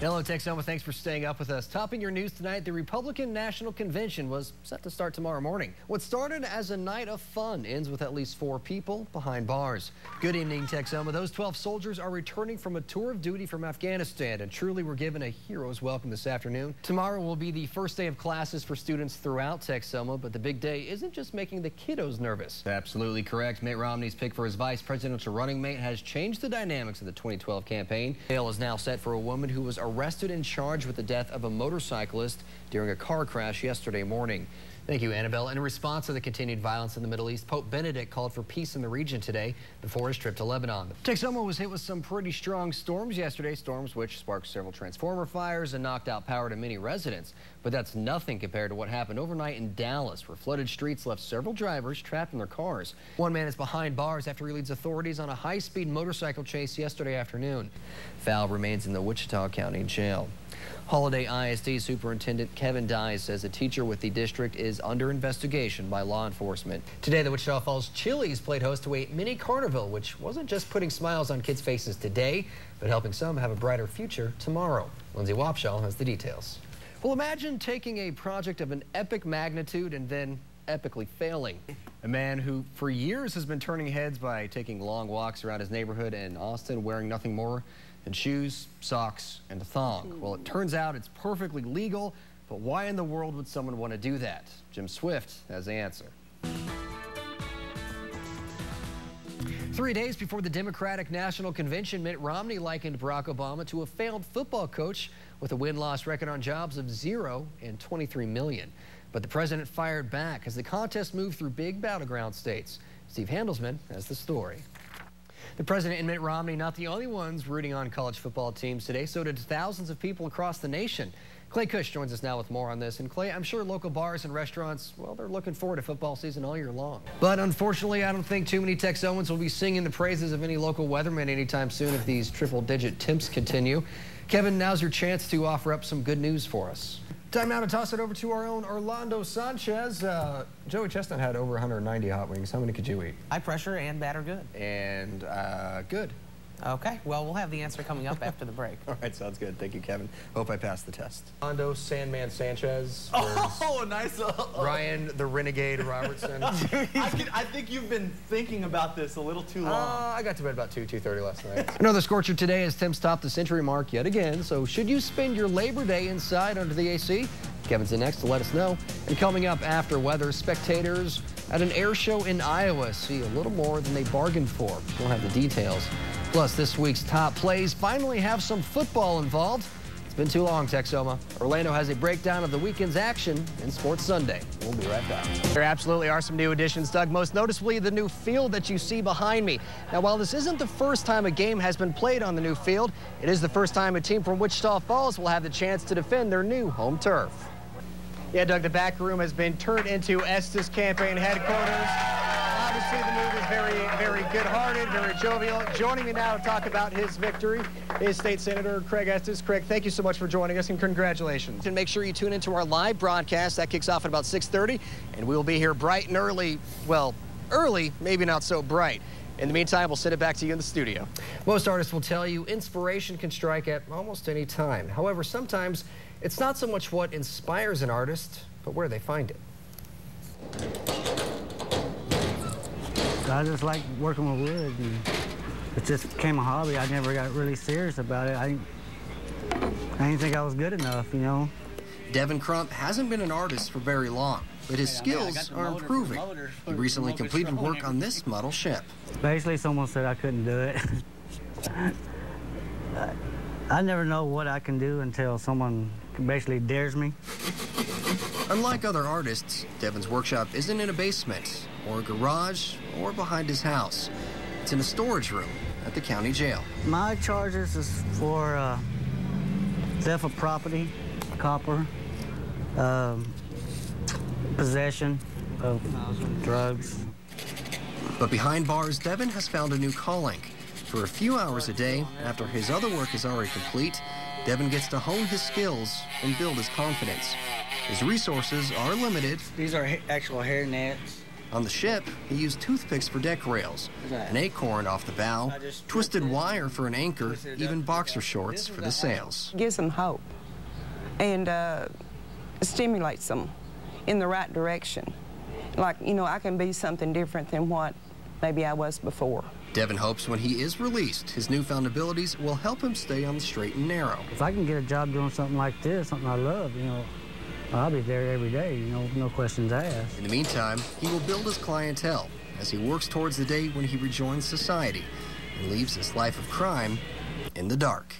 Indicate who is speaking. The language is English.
Speaker 1: Hello, Texoma. Thanks for staying up with us. Topping your news tonight, the Republican National Convention was set to start tomorrow morning. What started as a night of fun ends with at least 4 people behind bars. Good evening, Texoma. Those 12 soldiers are returning from a tour of duty from Afghanistan and truly were given a hero's welcome this afternoon. Tomorrow will be the first day of classes for students throughout Texoma, but the big day isn't just making the kiddos nervous. Absolutely correct. Mitt Romney's pick for his vice presidential running mate has changed the dynamics of the 2012 campaign. Bail is now set for a woman who was arrested and charged with the death of a motorcyclist during a car crash yesterday morning. Thank you, Annabelle. In response to the continued violence in the Middle East, Pope Benedict called for peace in the region today before his trip to Lebanon. Texoma was hit with some pretty strong storms yesterday, storms which sparked several transformer fires and knocked out power to many residents. But that's nothing compared to what happened overnight in Dallas, where flooded streets left several drivers trapped in their cars. One man is behind bars after he leads authorities on a high-speed motorcycle chase yesterday afternoon. Fowl remains in the Wichita County Jail. Holiday ISD Superintendent Kevin Dye says a teacher with the district is under investigation by law enforcement. Today, the Wichita Falls Chili's played host to a mini carnival, which wasn't just putting smiles on kids' faces today, but helping some have a brighter future tomorrow. Lindsay Wapshall has the details. Well, imagine taking a project of an epic magnitude and then epically failing. A man who for years has been turning heads by taking long walks around his neighborhood in Austin wearing nothing more than shoes, socks, and a thong. Well, it turns out it's perfectly legal, but why in the world would someone want to do that? Jim Swift has the answer. 3 days before the Democratic National Convention, Mitt Romney likened Barack Obama to a failed football coach with a win-loss record on jobs of 0 and 23 million. But the president fired back as the contest moved through big battleground states. Steve Handelsman has the story. The president and Mitt Romney not the only ones rooting on college football teams today. So did thousands of people across the nation. Clay Cush joins us now with more on this. And Clay, I'm sure local bars and restaurants, well, they're looking forward to football season all year long. But unfortunately, I don't think too many Texomans will be singing the praises of any local weatherman anytime soon if these triple-digit temps continue. Kevin, now's your chance to offer up some good news for us. Time now to toss it over to our own Orlando Sanchez. Joey Chestnut had over 190 hot wings. How many could you eat?
Speaker 2: High pressure and bad or good?
Speaker 1: And good.
Speaker 2: Okay, well, we'll have the answer coming up after the break.
Speaker 1: All right, sounds good. Thank you, Kevin. Hope I passed the test. Orlando Sandman Sanchez.
Speaker 3: Oh, nice.
Speaker 1: Ryan the Renegade Robertson.
Speaker 3: I think you've been thinking about this a little too long.
Speaker 1: I got to bed about 2:30 last night. Another scorcher today as temps topped the century mark yet again. So should you spend your Labor Day inside under the AC? Kevin's in next to let us know. And coming up after weather, spectators at an air show in Iowa see a little more than they bargained for. We'll have the details. Plus, this week's top plays finally have some football involved. It's been too long, Texoma. Orlando has a breakdown of the weekend's action in Sports Sunday. We'll be right back. There absolutely are some new additions, Doug, most noticeably the new field that you see behind me. Now, while this isn't the first time a game has been played on the new field, it is the first time a team from Wichita Falls will have the chance to defend their new home turf. Yeah, Doug, the back room has been turned into Estes campaign headquarters. Obviously, the move is very good-hearted, very jovial. Joining me now to talk about his victory is State Senator Craig Estes. Craig, thank you so much for joining us, and congratulations. And make sure you tune into our live broadcast. That kicks off at about 6:30, and we'll be here bright and early. Well, early, maybe not so bright. In the meantime, we'll send it back to you in the studio. Most artists will tell you inspiration can strike at almost any time. However, sometimes it's not so much what inspires an artist, but where they find it.
Speaker 4: I just like working with wood, and it just became a hobby. I never got really serious about it. I didn't think I was good enough, you know.
Speaker 1: Devin Crump hasn't been an artist for very long, but his skills are improving. He recently completed work on this model ship.
Speaker 4: Basically, someone said I couldn't do it. I never know what I can do until someone basically dares me.
Speaker 1: Unlike other artists, Devin's workshop isn't in a basement, or a garage, or behind his house. It's in a storage room at the county jail.
Speaker 4: My charges is for theft of property, copper, possession of drugs.
Speaker 1: But behind bars, Devin has found a new calling. For a few hours a day, after his other work is already complete, Devin gets to hone his skills and build his confidence. His resources are limited.
Speaker 4: These are actual hair nets.
Speaker 1: On the ship, he used toothpicks for deck rails, an acorn off the bow, twisted wire for an anchor, even boxer shorts for the sails.
Speaker 5: It gives them hope and stimulates them in the right direction. Like, you know, I can be something different than what maybe I was before.
Speaker 1: Devin hopes when he is released, his newfound abilities will help him stay on the straight and narrow.
Speaker 4: If I can get a job doing something like this, something I love, you know, I'll be there every day, you know, no questions asked.
Speaker 1: In the meantime, he will build his clientele as he works towards the day when he rejoins society and leaves this life of crime in the dark.